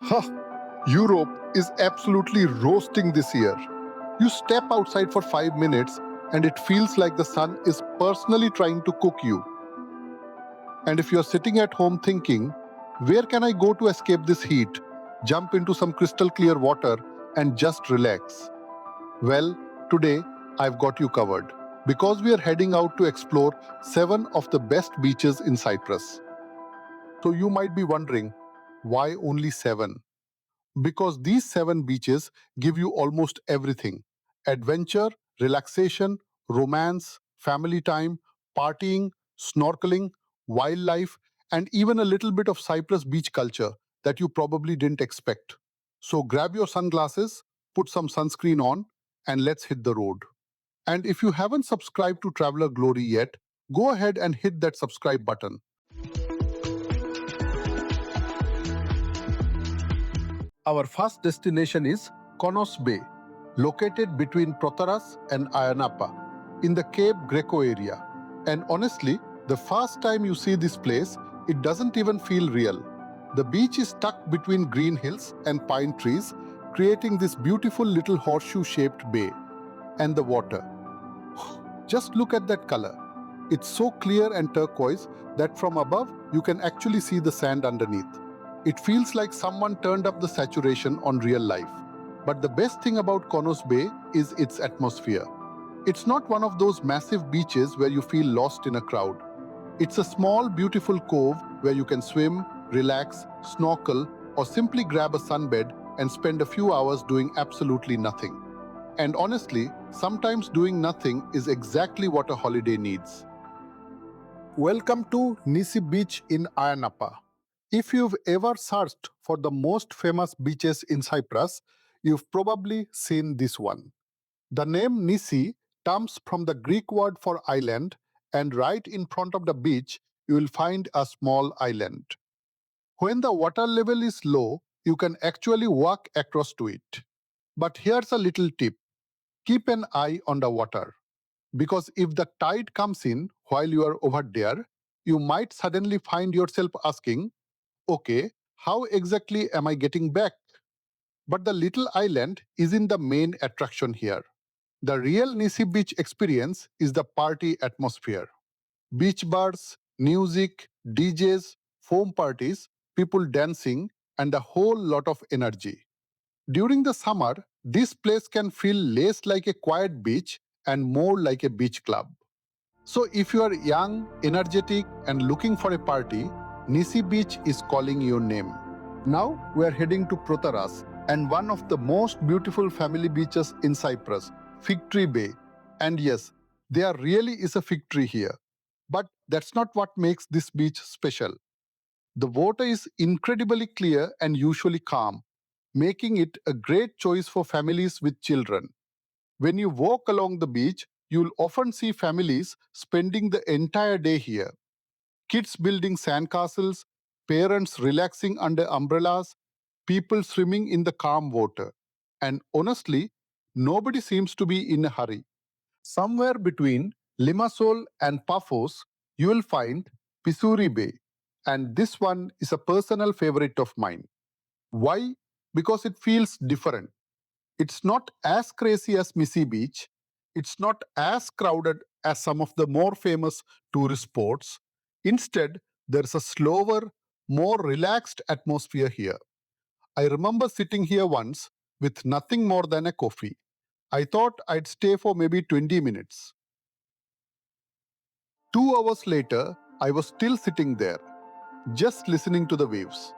Huh, Europe is absolutely roasting this year. You step outside for 5 minutes and it feels like the sun is personally trying to cook you. And if you're sitting at home thinking, where can I go to escape this heat? Jump into some crystal clear water and just relax. Well, today I've got you covered because we are heading out to explore 7 of the best beaches in Cyprus. So you might be wondering, why only 7? Because these 7 beaches give you almost everything: adventure, relaxation, romance, family time, partying, snorkeling, wildlife, and even a little bit of Cyprus beach culture that you probably didn't expect. So grab your sunglasses, put some sunscreen on, and let's hit the road. And if you haven't subscribed to Traveler Glory yet, go ahead and hit that subscribe button. Our first destination is Konos Bay, located between Protaras and Napa, in the Cape Greco area. And honestly, the first time you see this place, it doesn't even feel real. The beach is tucked between green hills and pine trees, creating this beautiful little horseshoe-shaped bay. And the water. Just look at that color. It's so clear and turquoise that from above you can actually see the sand underneath. It feels like someone turned up the saturation on real life. But the best thing about Konos Bay is its atmosphere. It's not one of those massive beaches where you feel lost in a crowd. It's a small, beautiful cove where you can swim, relax, snorkel, or simply grab a sunbed and spend a few hours doing absolutely nothing. And honestly, sometimes doing nothing is exactly what a holiday needs. Welcome to Nisi Beach in Napa. If you've ever searched for the most famous beaches in Cyprus, you've probably seen this one. The name Nisi comes from the Greek word for island, and right in front of the beach, you will find a small island. When the water level is low, you can actually walk across to it. But here's a little tip: keep an eye on the water. Because if the tide comes in while you are over there, you might suddenly find yourself asking, okay, how exactly am I getting back? But the little island isn't the main attraction here. The real Nisi Beach experience is the party atmosphere. Beach bars, music, DJs, foam parties, people dancing, and a whole lot of energy. During the summer, this place can feel less like a quiet beach and more like a beach club. So if you are young, energetic, and looking for a party, Nisi Beach is calling your name. Now we are heading to Protaras and one of the most beautiful family beaches in Cyprus, Fig Tree Bay. And yes, there really is a fig tree here. But that's not what makes this beach special. The water is incredibly clear and usually calm, making it a great choice for families with children. When you walk along the beach, you'll often see families spending the entire day here. Kids building sandcastles, parents relaxing under umbrellas, people swimming in the calm water. And honestly, nobody seems to be in a hurry. Somewhere between Limassol and Paphos, you will find Pisuri Bay. And this one is a personal favorite of mine. Why? Because it feels different. It's not as crazy as Missy Beach. It's not as crowded as some of the more famous tourist spots. Instead, there's a slower, more relaxed atmosphere here. I remember sitting here once with nothing more than a coffee. I thought I'd stay for maybe 20 minutes. 2 hours later, I was still sitting there, just listening to the waves.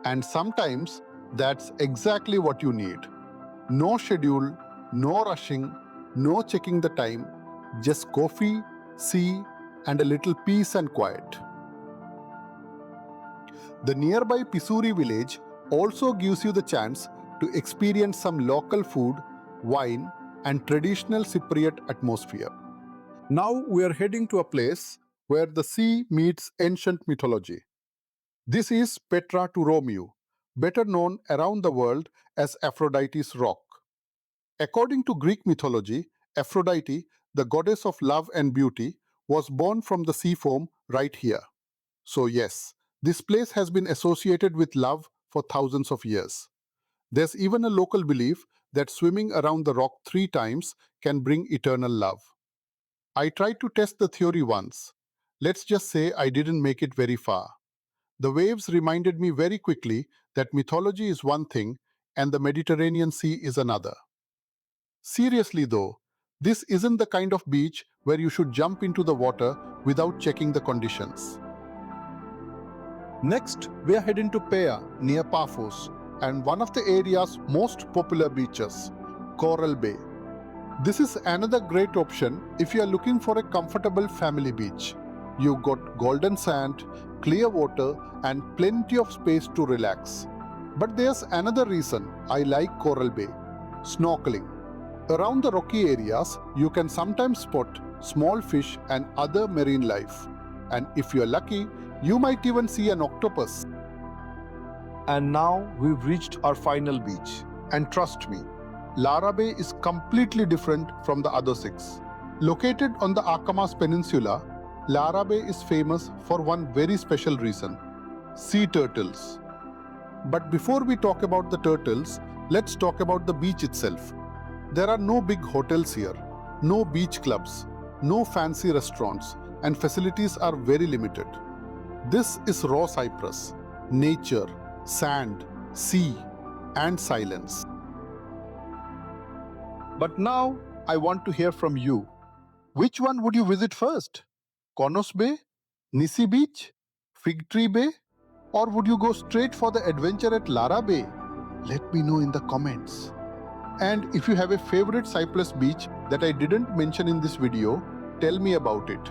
And sometimes that's exactly what you need. No schedule, no rushing, no checking the time, just coffee, sea, and a little peace and quiet. The nearby Pisuri village also gives you the chance to experience some local food, wine, and traditional Cypriot atmosphere. Now we are heading to a place where the sea meets ancient mythology. This is Petra Tou Romiou, better known around the world as Aphrodite's Rock. According to Greek mythology, Aphrodite, the goddess of love and beauty, was born from the sea foam right here. So yes, this place has been associated with love for thousands of years. There's even a local belief that swimming around the rock 3 times can bring eternal love. I tried to test the theory once. Let's just say I didn't make it very far. The waves reminded me very quickly that mythology is one thing and the Mediterranean Sea is another. Seriously though, this isn't the kind of beach where you should jump into the water without checking the conditions. Next, we are heading to Petra near Paphos and one of the area's most popular beaches, Coral Bay. This is another great option if you are looking for a comfortable family beach. You've got golden sand, clear water, and plenty of space to relax. But there's another reason I like Coral Bay: snorkeling. Around the rocky areas, you can sometimes spot small fish and other marine life. And if you're lucky, you might even see an octopus. And now we've reached our final beach. And trust me, Lara Bay is completely different from the other 6. Located on the Akamas Peninsula, Lara Bay is famous for one very special reason: sea turtles. But before we talk about the turtles, let's talk about the beach itself. There are no big hotels here, no beach clubs, no fancy restaurants, and facilities are very limited. This is raw Cyprus: nature, sand, sea, and silence. But now I want to hear from you. Which one would you visit first? Konos Bay? Nisi Beach? Fig Tree Bay? Or would you go straight for the adventure at Lara Bay? Let me know in the comments. And if you have a favorite Cyprus beach that I didn't mention in this video, tell me about it.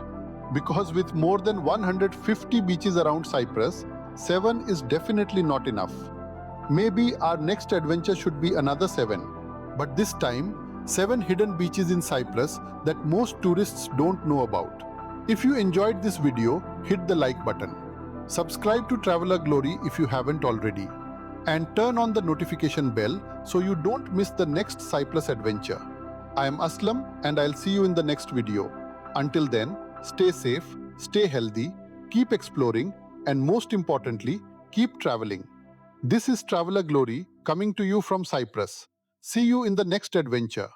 Because with more than 150 beaches around Cyprus, 7 is definitely not enough. Maybe our next adventure should be another 7. But this time, 7 hidden beaches in Cyprus that most tourists don't know about. If you enjoyed this video, hit the like button. Subscribe to Traveler Glory if you haven't already. And turn on the notification bell so you don't miss the next Cyprus adventure. I am Aslam and I'll see you in the next video. Until then, stay safe, stay healthy, keep exploring, and most importantly, keep traveling. This is Traveler Glory coming to you from Cyprus. See you in the next adventure.